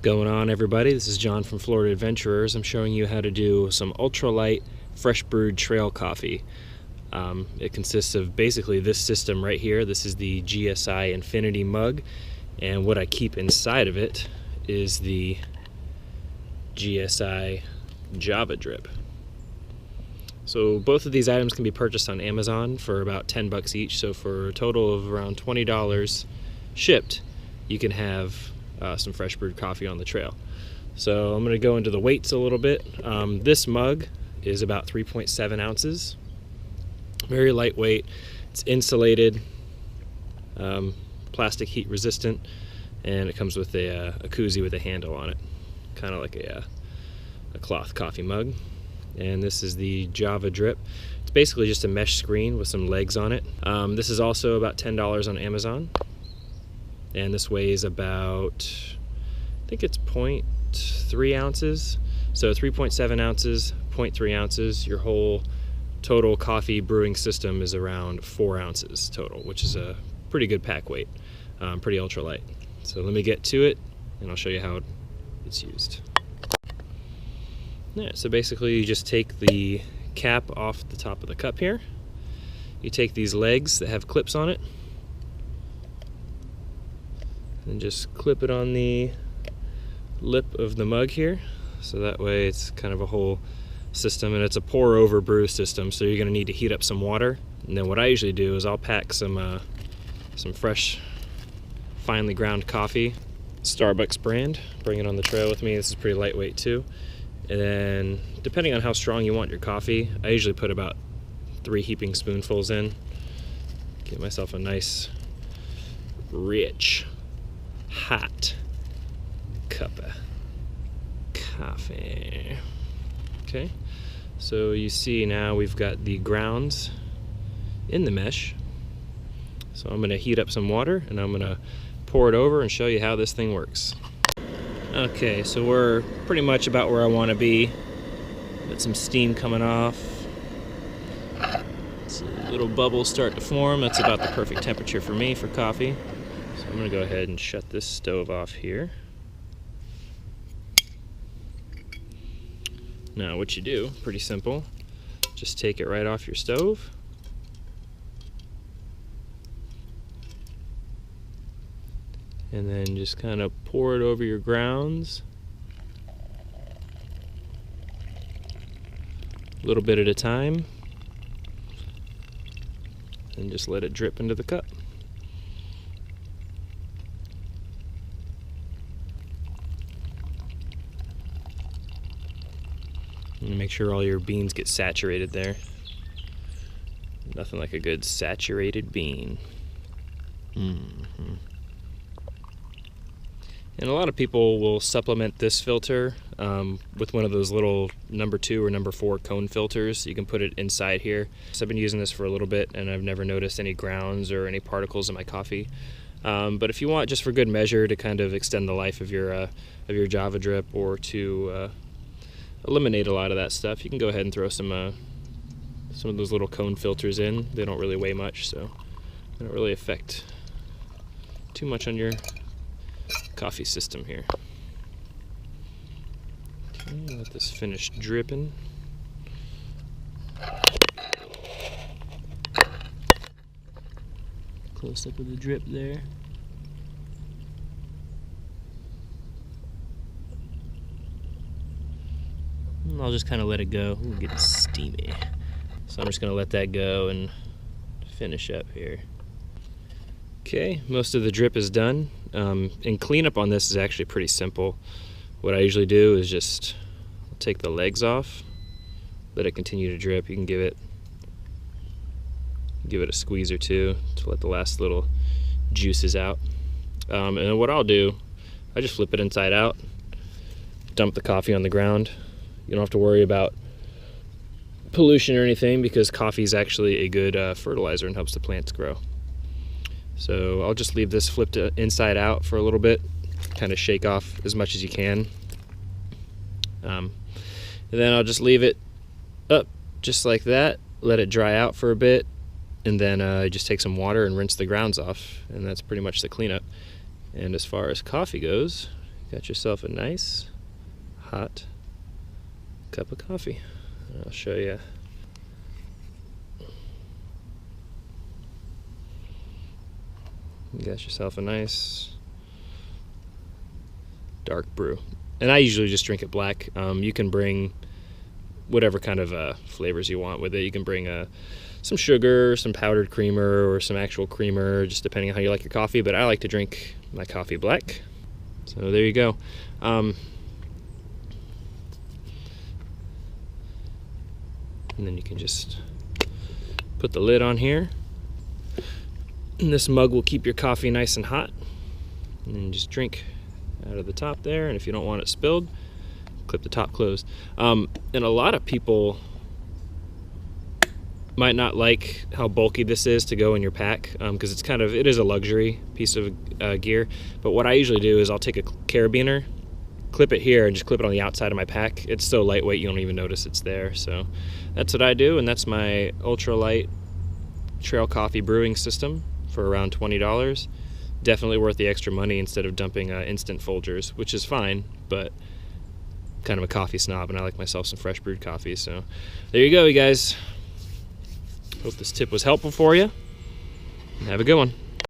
going on, everybody? This is John from Florida Adventurers. I'm showing you how to do some ultralight fresh brewed trail coffee. It consists of basically this system right here. This is the GSI Infinity mug, and what I keep inside of it is the GSI Java Drip. So both of these items can be purchased on Amazon for about 10 bucks each, so for a total of around $20 shipped, you can have some fresh brewed coffee on the trail. So I'm going to go into the weights a little bit. This mug is about 3.7 ounces. Very lightweight. It's insulated, plastic heat resistant, and it comes with a koozie with a handle on it, kind of like a cloth coffee mug. And this is the Java Drip. It's basically just a mesh screen with some legs on it. This is also about $10 on Amazon. And this weighs about, I think it's 0.3 ounces. So 3.7 ounces, 0.3 ounces. Your whole total coffee brewing system is around 4 ounces total, which is a pretty good pack weight, pretty ultralight. So let me get to it, and I'll show you how it's used. Yeah, so basically you just take the cap off the top of the cup here. You take these legs that have clips on it, and just clip it on the lip of the mug here, so that way it's kind of a whole system, and it's a pour over brew system, so you're going to need to heat up some water. And then what I usually do is I'll pack some fresh finely ground coffee, Starbucks brand, bring it on the trail with me. This is pretty lightweight too. And then depending on how strong you want your coffee, I usually put about 3 heaping spoonfuls in. Get myself a nice rich hot cup of coffee. Okay, so you see now we've got the grounds in the mesh. So I'm going to heat up some water and I'm going to pour it over and show you how this thing works. Okay, so we're pretty much about where I want to be. Got some steam coming off. So little bubbles start to form. That's about the perfect temperature for me for coffee. So I'm going to go ahead and shut this stove off here. Now what you do, pretty simple, just take it right off your stove. And then just kind of pour it over your grounds. A little bit at a time. And just let it drip into the cup. And make sure all your beans get saturated there. Nothing like a good saturated bean. And a lot of people will supplement this filter with one of those little number 2 or number 4 cone filters. You can put it inside here. So I've been using this for a little bit and I've never noticed any grounds or any particles in my coffee. But if you want, just for good measure, to kind of extend the life of your Java Drip, or to eliminate a lot of that stuff, you can go ahead and throw some of those little cone filters in. They don't really weigh much, so they don't really affect too much on your coffee system here. Okay, let this finish dripping. Close up of the drip there. And I'll just kind of let it go. Ooh, getting steamy. So I'm just going to let that go and finish up here. Okay, most of the drip is done. And cleanup on this is actually pretty simple. What I usually do is just take the legs off, let it continue to drip. You can give it a squeeze or two to let the last little juices out. And then what I'll do, I just flip it inside out, dump the coffee on the ground. You don't have to worry about pollution or anything, because coffee is actually a good fertilizer and helps the plants grow. So I'll just leave this flipped inside out for a little bit, kind of shake off as much as you can. And then I'll just leave it up just like that, let it dry out for a bit, and then just take some water and rinse the grounds off, and that's pretty much the cleanup. And as far as coffee goes, got yourself a nice hot cup of coffee. I'll show you. You got yourself a nice dark brew. And I usually just drink it black. You can bring whatever kind of flavors you want with it. You can bring some sugar, some powdered creamer, or some actual creamer, just depending on how you like your coffee. But I like to drink my coffee black. So there you go. And then you can just put the lid on here. And this mug will keep your coffee nice and hot. And then just drink out of the top there. And if you don't want it spilled, clip the top closed. And a lot of people might not like how bulky this is to go in your pack, because it is a luxury piece of gear. But what I usually do is I'll take a carabiner, clip it here, and just clip it on the outside of my pack. It's so lightweight you don't even notice it's there. So that's what I do, and that's my Ultralight trail coffee brewing system for around $20. Definitely worth the extra money instead of dumping instant Folgers, which is fine, but kind of a coffee snob, and I like myself some fresh brewed coffee. So there you go, you guys. Hope this tip was helpful for you. Have a good one.